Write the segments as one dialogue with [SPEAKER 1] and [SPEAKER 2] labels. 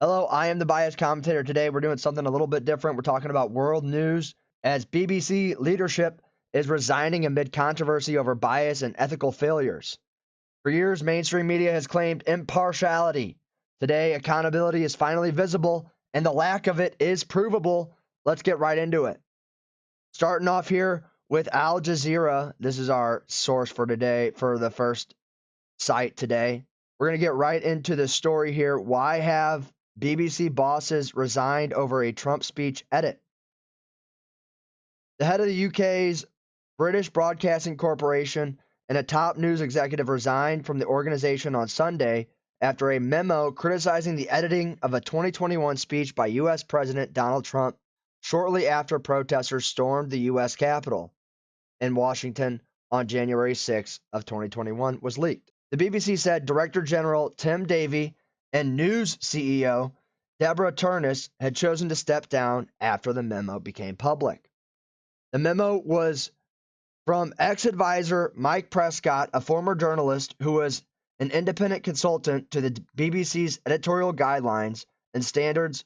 [SPEAKER 1] Hello, I am the biased commentator. Today we're doing something a little bit different. We're talking about world news as BBC leadership is resigning amid controversy over bias and ethical failures. For years, mainstream media has claimed impartiality. Today, accountability is finally visible and the lack of it is provable. Let's get right into it. Starting off here with Al Jazeera. This is our source for today, for the first site today. We're going to get right into the story here. Why have BBC bosses resigned over a Trump speech edit? The head of the UK's British Broadcasting Corporation and a top news executive resigned from the organization on Sunday after a memo criticizing the editing of a 2021 speech by U.S. President Donald Trump shortly after protesters stormed the U.S. Capitol in Washington on January 6 of 2021 was leaked. The BBC said Director General Tim Davie and News CEO Deborah Turnus had chosen to step down after the memo became public. The memo was from ex-advisor Mike Prescott, a former journalist who was an independent consultant to the BBC's editorial guidelines and standards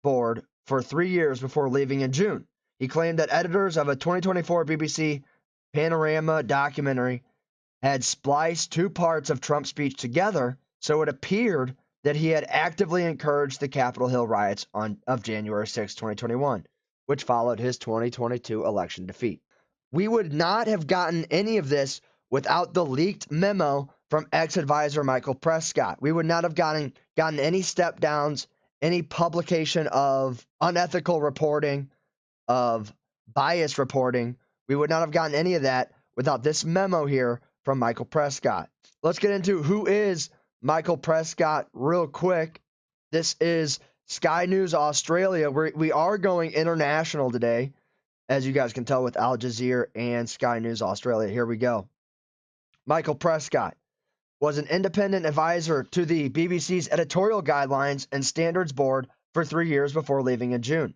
[SPEAKER 1] board for 3 years before leaving in June. He claimed that editors of a 2024 BBC Panorama documentary had spliced two parts of Trump's speech together, so it appeared that he had actively encouraged the Capitol Hill riots of January 6, 2021, which followed his 2022 election defeat. We would not have gotten any of this without the leaked memo from ex-advisor Michael Prescott. We would not have gotten any step downs, any publication of unethical reporting, of bias reporting. We would not have gotten any of that without this memo here from Michael Prescott. Let's get into who is Michael Prescott real quick. This is Sky News Australia. We are going international today, as you guys can tell with Al Jazeera and Sky News Australia. Here we go. Michael Prescott was an independent advisor to the BBC's editorial guidelines and standards board for 3 years before leaving in June.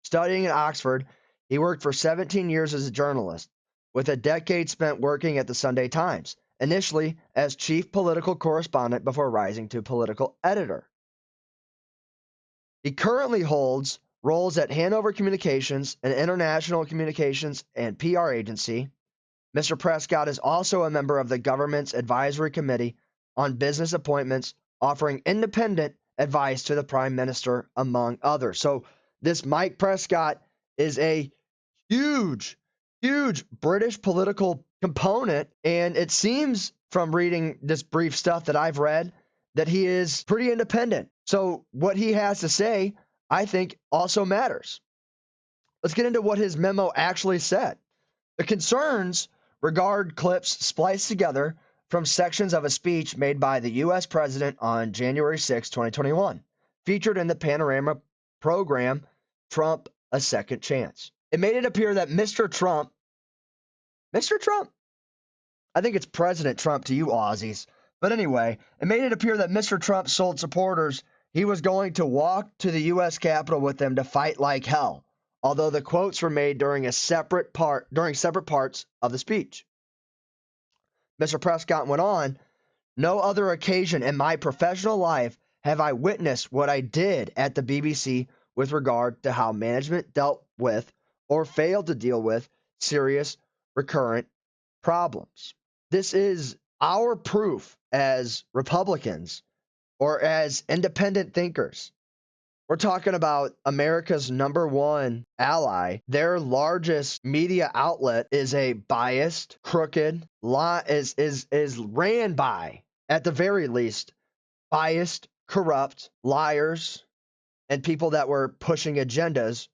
[SPEAKER 1] Studying at Oxford, he worked for 17 years as a journalist, with a decade spent working at the Sunday Times, initially as chief political correspondent before rising to political editor. He currently holds roles at Hanover Communications, an international communications and PR agency. Mr. Prescott is also a member of the government's advisory committee on business appointments, offering independent advice to the Prime Minister, among others. So this Mike Prescott is a huge British political component, and it seems from reading this brief stuff that I've read that he is pretty independent. So what he has to say, I think, also matters. Let's get into what his memo actually said. The concerns regard clips spliced together from sections of a speech made by the U.S. president on January 6, 2021, featured in the Panorama program, Trump, A Second Chance. It made it appear that Mr. Trump, I think it's President Trump to you Aussies, but anyway, it made it appear that Mr. Trump sold supporters he was going to walk to the U.S. Capitol with them to fight like hell, although the quotes were made during separate parts of the speech. Mr. Prescott went on, "No other occasion in my professional life have I witnessed what I did at the BBC with regard to how management dealt with or failed to deal with serious recurrent problems." This is our proof as Republicans or as independent thinkers. We're talking about America's number one ally. Their largest media outlet is a biased, crooked, is ran by, at the very least, biased, corrupt, liars, and people that were pushing agendas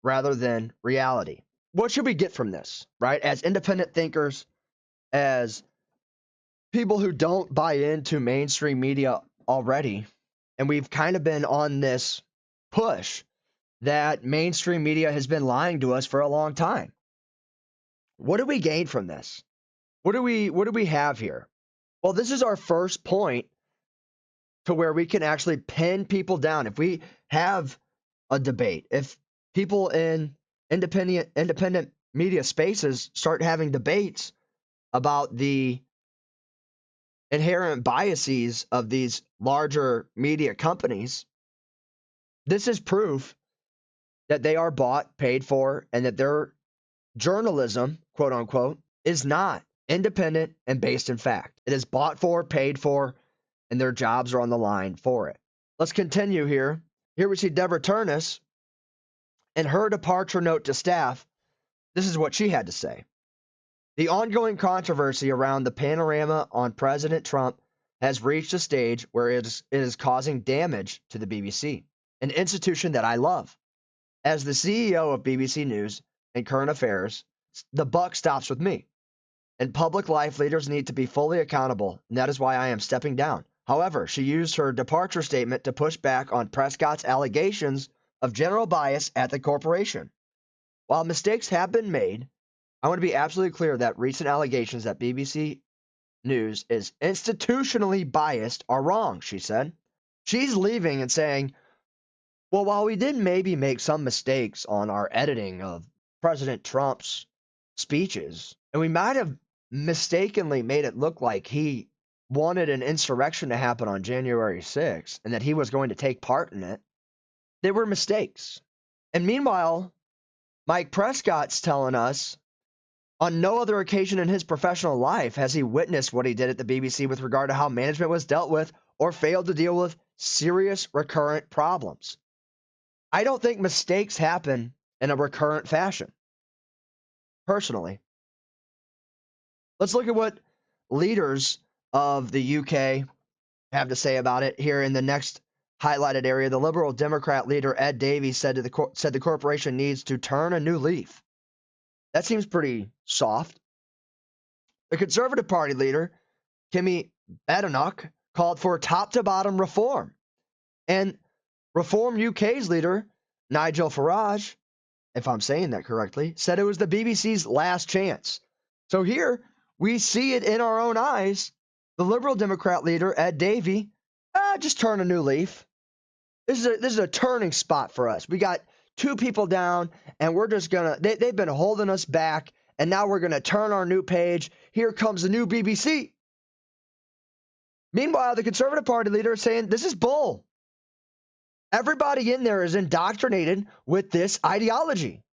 [SPEAKER 1] rather than reality. What should we get from this, right? As independent thinkers, as people who don't buy into mainstream media already, and we've kind of been on this push that mainstream media has been lying to us for a long time. What do we gain from this? What do we have here? Well, this is our first point to where we can actually pin people down. If we have a debate, if people in independent media spaces start having debates about the inherent biases of these larger media companies, this is proof that they are bought, paid for, and that their journalism, quote unquote, is not independent and based in fact. It is bought for, paid for, and their jobs are on the line for it. Let's continue here. Here we see Deborah Turnus in her departure note to staff. This is what she had to say. The ongoing controversy around the panorama on President Trump has reached a stage where it is causing damage to the BBC, an institution that I love. As the CEO of BBC News and Current Affairs, the buck stops with me. In public life, leaders need to be fully accountable, and that is why I am stepping down. However, she used her departure statement to push back on Prescott's allegations of general bias at the corporation. While mistakes have been made, I want to be absolutely clear that recent allegations that BBC News is institutionally biased are wrong, she said. She's leaving and saying, well, while we did maybe make some mistakes on our editing of President Trump's speeches, and we might have mistakenly made it look like he wanted an insurrection to happen on January 6th and that he was going to take part in it, they were mistakes. And meanwhile, Mike Prescott's telling us on no other occasion in his professional life has he witnessed what he did at the BBC with regard to how management was dealt with or failed to deal with serious recurrent problems. I don't think mistakes happen in a recurrent fashion, personally. Let's look at what leaders of the UK have to say about it here in the next highlighted area. The Liberal Democrat leader Ed Davies said the corporation needs to turn a new leaf. That seems pretty soft. The Conservative Party leader, Kimi Badenoch, called for top-to-bottom reform. And Reform UK's leader, Nigel Farage, if I'm saying that correctly, said it was the BBC's last chance. So here, we see it in our own eyes. The Liberal Democrat leader, Ed Davey, just turn a new leaf. This is a turning spot for us. We got two people down, and we're just going to, they've been holding us back, and now we're going to turn our new page. Here comes the new BBC. Meanwhile, the Conservative Party leader is saying, this is bull. Everybody in there is indoctrinated with this ideology,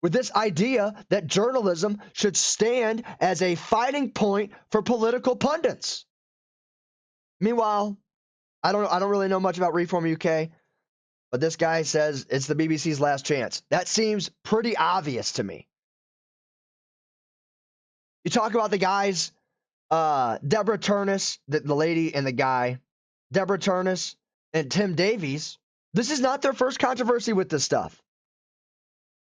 [SPEAKER 1] with this idea that journalism should stand as a fighting point for political pundits. Meanwhile, I don't really know much about Reform UK, but this guy says it's the BBC's last chance. That seems pretty obvious to me. You talk about the guys, Deborah Turnus, the lady and the guy, Deborah Turnus and Tim Davies. This is not their first controversy with this stuff.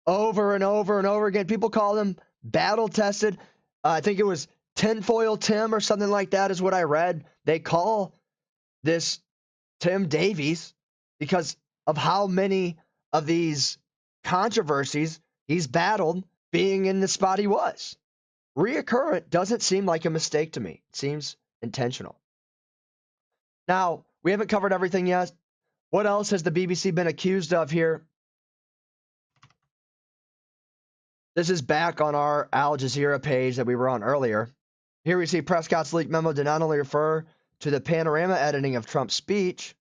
[SPEAKER 1] Over and over and over again, people call them battle-tested. I think it was Tinfoil Tim or something like that is what I read. They call this Tim Davies because of how many of these controversies he's battled being in the spot he was. Reoccurrent doesn't seem like a mistake to me. It seems intentional. Now, we haven't covered everything yet. What else has the BBC been accused of here? This is back on our Al Jazeera page that we were on earlier. Here we see Prescott's leaked memo did not only refer to the panorama editing of Trump's speech,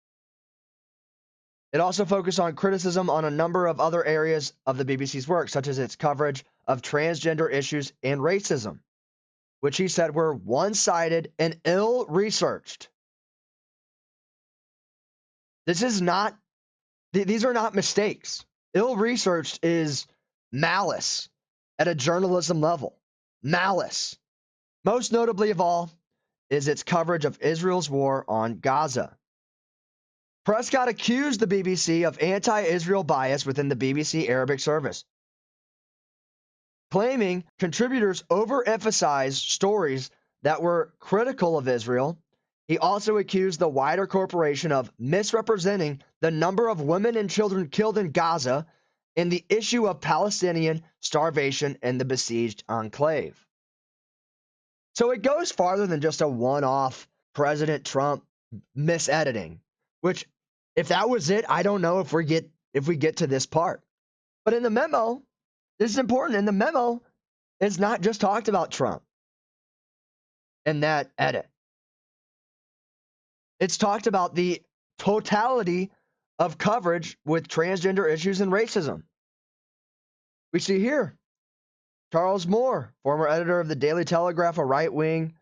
[SPEAKER 1] it also focused on criticism on a number of other areas of the BBC's work, such as its coverage of transgender issues and racism, which he said were one-sided and ill-researched. These are not mistakes. Ill-researched is malice at a journalism level. Malice. Most notably of all is its coverage of Israel's war on Gaza. Prescott accused the BBC of anti-Israel bias within the BBC Arabic service, claiming contributors overemphasized stories that were critical of Israel. He also accused the wider corporation of misrepresenting the number of women and children killed in Gaza and the issue of Palestinian starvation in the besieged enclave. So it goes farther than just a one-off President Trump misediting, which if that was it, I don't know if we get to this part. But in the memo, this is important. In the memo, it's not just talked about Trump in that edit. It's talked about the totality of coverage with transgender issues and racism. We see here Charles Moore, former editor of the Daily Telegraph, a right-wing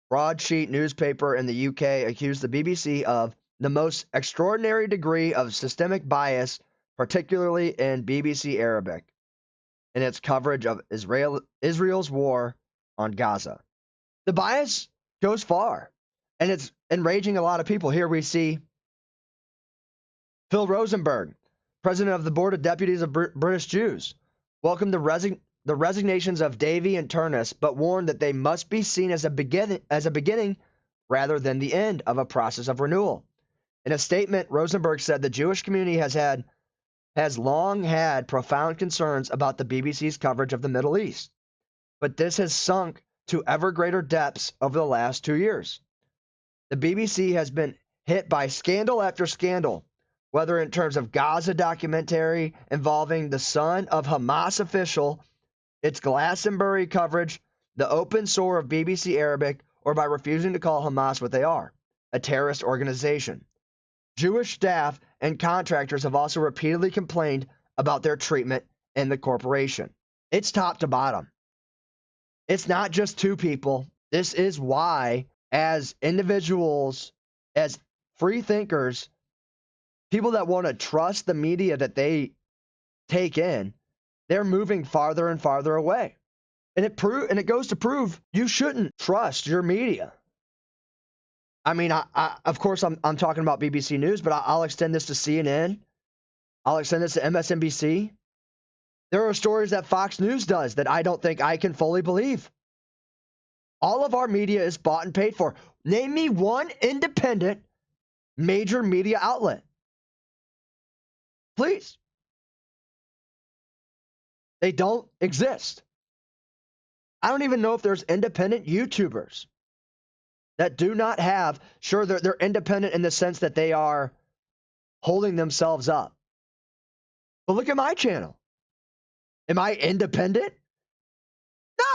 [SPEAKER 1] broadsheet newspaper in the UK, accused the BBC of the most extraordinary degree of systemic bias, particularly in BBC Arabic, in its coverage of Israel's war on Gaza. The bias goes far, and it's enraging a lot of people. Here we see Phil Rosenberg, president of the Board of Deputies of British Jews, welcomed the resignations of Davy and Turnus, but warned that they must be seen as a beginning rather than the end of a process of renewal. In a statement, Rosenberg said the Jewish community has long had profound concerns about the BBC's coverage of the Middle East, but this has sunk to ever greater depths over the last 2 years. The BBC has been hit by scandal after scandal, whether in terms of Gaza documentary involving the son of Hamas official, its Glastonbury coverage, the open sore of BBC Arabic, or by refusing to call Hamas what they are, a terrorist organization. Jewish staff and contractors have also repeatedly complained about their treatment in the corporation. It's top to bottom. It's not just two people. This is why, as individuals, as free thinkers, people that want to trust the media that they take in, they're moving farther and farther away. And it goes to prove you shouldn't trust your media. I mean, of course, I'm talking about BBC News, but I'll extend this to CNN. I'll extend this to MSNBC. There are stories that Fox News does that I don't think I can fully believe. All of our media is bought and paid for. Name me one independent major media outlet. Please. They don't exist. I don't even know if there's independent YouTubers that do not have, sure, they're independent in the sense that they are holding themselves up. But look at my channel. Am I independent?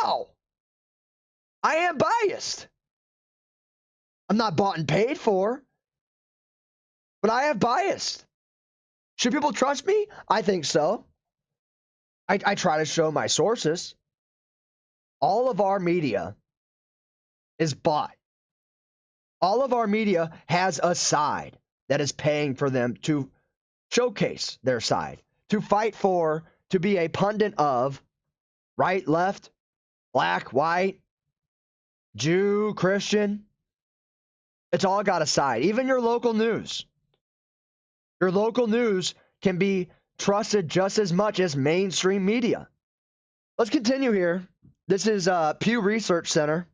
[SPEAKER 1] No. I am biased. I'm not bought and paid for, but I have bias. Should people trust me? I think so. I try to show my sources. All of our media is bought. All of our media has a side that is paying for them to showcase their side, to fight for, to be a pundit of right, left, black, white, Jew, Christian. It's all got a side. Even your local news. Your local news can be trusted just as much as mainstream media. Let's continue here. This is Pew Research Center.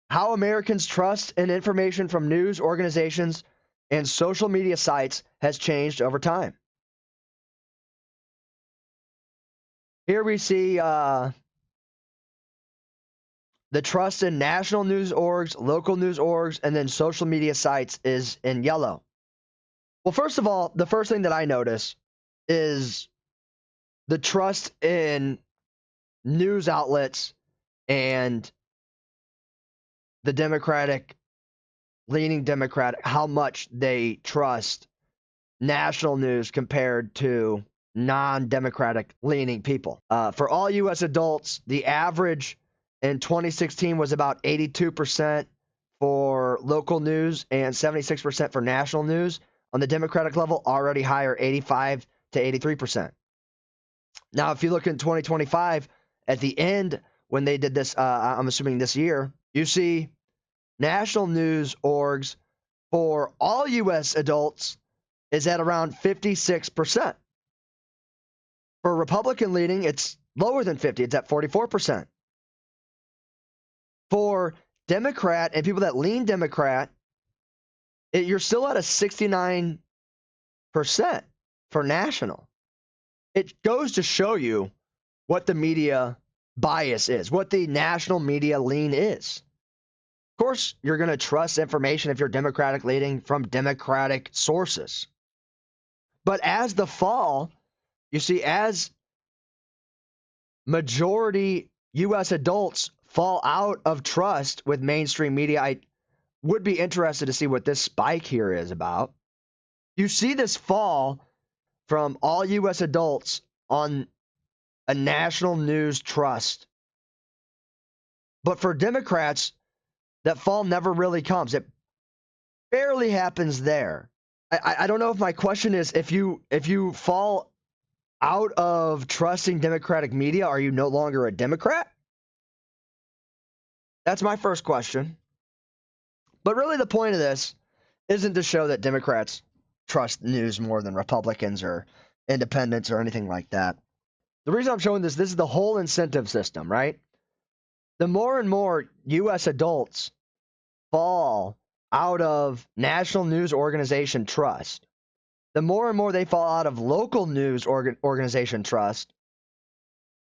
[SPEAKER 1] How Americans trust in information from news organizations and social media sites has changed over time. Here we see the trust in national news orgs, local news orgs, and then social media sites is in yellow. Well, first of all, the first thing that I notice is the trust in news outlets and the leaning Democrat, how much they trust national news compared to non-Democratic leaning people. For all U.S. adults, the average in 2016 was about 82% for local news and 76% for national news. On the Democratic level, already higher, 85 to 83%. Now, if you look in 2025, at the end, when they did this, I'm assuming this year, you see national news orgs for all U.S. adults is at around 56%. For Republican leaning, it's lower than 50. It's at 44%. For Democrat and people that lean Democrat, you're still at a 69% for national. It goes to show you what the media bias is, what the national media lean is. Of course, you're going to trust information if you're Democratic leaning from Democratic sources. But as the fall, you see, as majority U.S. adults fall out of trust with mainstream media, would be interested to see what this spike here is about. You see this fall from all U.S. adults on a national news trust. But for Democrats, that fall never really comes. It barely happens there. I don't know if my question is, if you fall out of trusting Democratic media, are you no longer a Democrat? That's my first question. But really the point of this isn't to show that Democrats trust news more than Republicans or independents or anything like that. The reason I'm showing this is the whole incentive system, right? The more and more U.S. adults fall out of national news organization trust, the more and more they fall out of local news organization trust,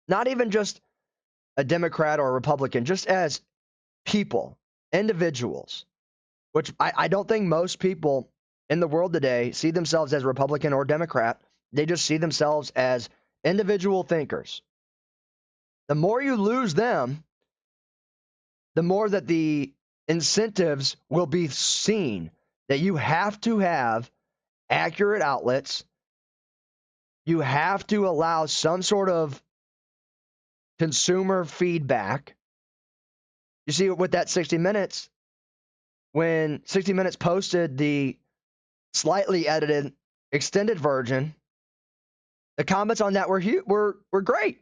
[SPEAKER 1] not even just a Democrat or a Republican, just as people, individuals, which I don't think most people in the world today see themselves as Republican or Democrat. They just see themselves as individual thinkers. The more you lose them, the more that the incentives will be seen that you have to have accurate outlets. You have to allow some sort of consumer feedback. You see, with that 60 Minutes, when 60 Minutes posted the slightly edited extended version, the comments on that were great.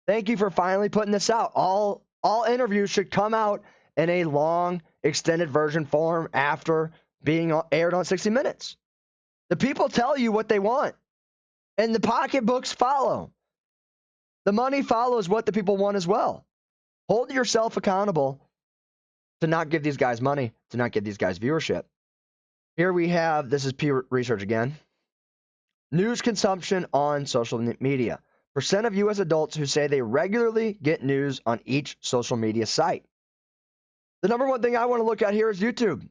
[SPEAKER 1] Thank you for finally putting this out. All interviews should come out in a long extended version form after being aired on 60 Minutes. The people tell you what they want, and the pocketbooks follow. The money follows what the people want as well. Hold yourself accountable to not give these guys money, to not give these guys viewership. Here we have, this is Pew Research again, news consumption on social media. Percent of U.S. adults who say they regularly get news on each social media site. The number one thing I want to look at here is YouTube.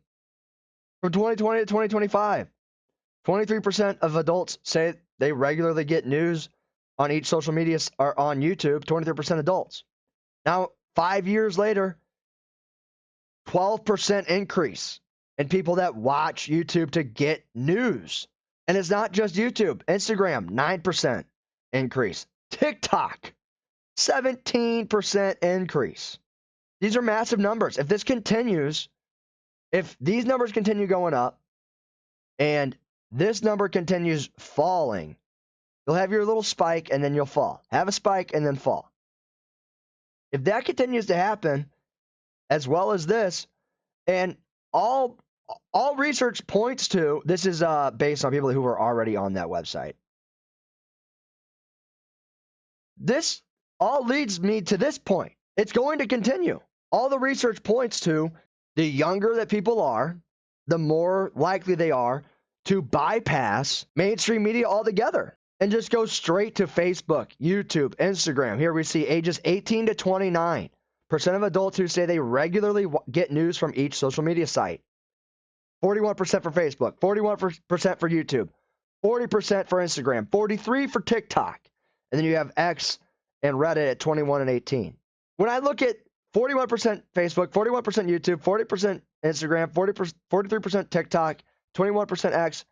[SPEAKER 1] From 2020 to 2025, 23% of adults say they regularly get news on each social media or on YouTube, 23% adults. Now, 5 years later, 12% increase in people that watch YouTube to get news. And it's not just YouTube. Instagram, 9% increase. TikTok, 17% increase. These are massive numbers. If this continues, if these numbers continue going up and this number continues falling, you'll have your little spike and then you'll fall. Have a spike and then fall. If that continues to happen, as well as this, and all research points to, this is based on people who were already on that website. This all leads me to this point. It's going to continue. All the research points to the younger that people are, the more likely they are to bypass mainstream media altogether and just go straight to Facebook, YouTube, Instagram. Here we see ages 18 to 29. Percent of adults who say they regularly get news from each social media site. 41% for Facebook, 41% for YouTube, 40% for Instagram, 43% for TikTok. And then you have X and Reddit at 21 and 18. When I look at 41% Facebook, 41% YouTube, 40% Instagram, 43% TikTok, 21% X,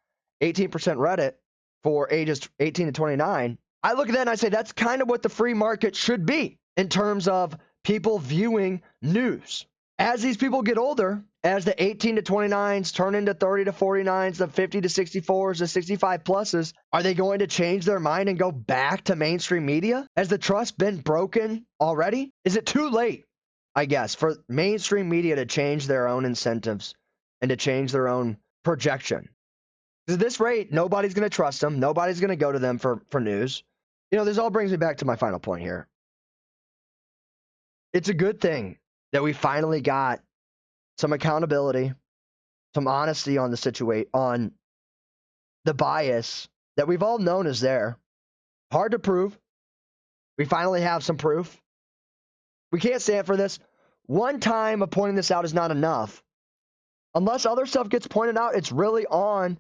[SPEAKER 1] 18% Reddit for ages 18 to 29, I look at that and I say that's kind of what the free market should be in terms of people viewing news. As these people get older, as the 18 to 29s turn into 30 to 49s, the 50 to 64s, the 65 pluses, are they going to change their mind and go back to mainstream media? Has the trust been broken already? Is it too late, I guess, for mainstream media to change their own incentives and to change their own projection? Because at this rate, nobody's going to trust them. Nobody's going to go to them for news. You know, this all brings me back to my final point here. It's a good thing that we finally got some accountability, some honesty on the situation, on the bias that we've all known is there. Hard to prove. We finally have some proof. We can't stand for this. One time of pointing this out is not enough. Unless other stuff gets pointed out, it's really on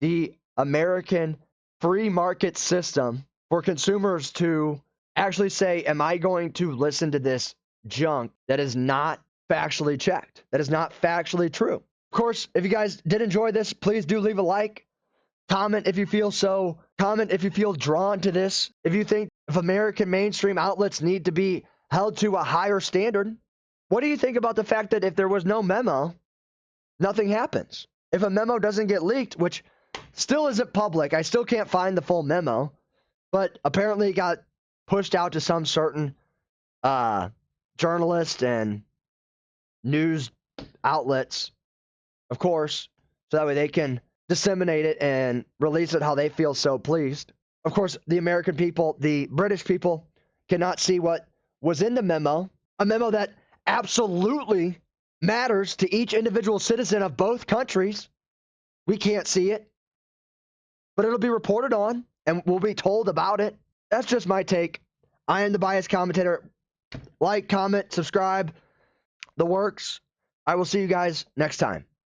[SPEAKER 1] the American free market system for consumers to actually say, am I going to listen to this junk that is not factually checked. That is not factually true. Of course, if you guys did enjoy this, please do leave a like. Comment if you feel so. Comment if you feel drawn to this. If you think if American mainstream outlets need to be held to a higher standard. What do you think about the fact that if there was no memo, nothing happens? If a memo doesn't get leaked, which still isn't public, I still can't find the full memo, but apparently it got pushed out to some certain journalist and news outlets, of course, so that way they can disseminate it and release it how they feel so pleased. Of course, the American people, the British people, cannot see what was in the memo, a memo that absolutely matters to each individual citizen of both countries. We can't see it, but it'll be reported on and we'll be told about it. That's just my take. I am the biased commentator. Like, comment, subscribe, the works. I will see you guys next time.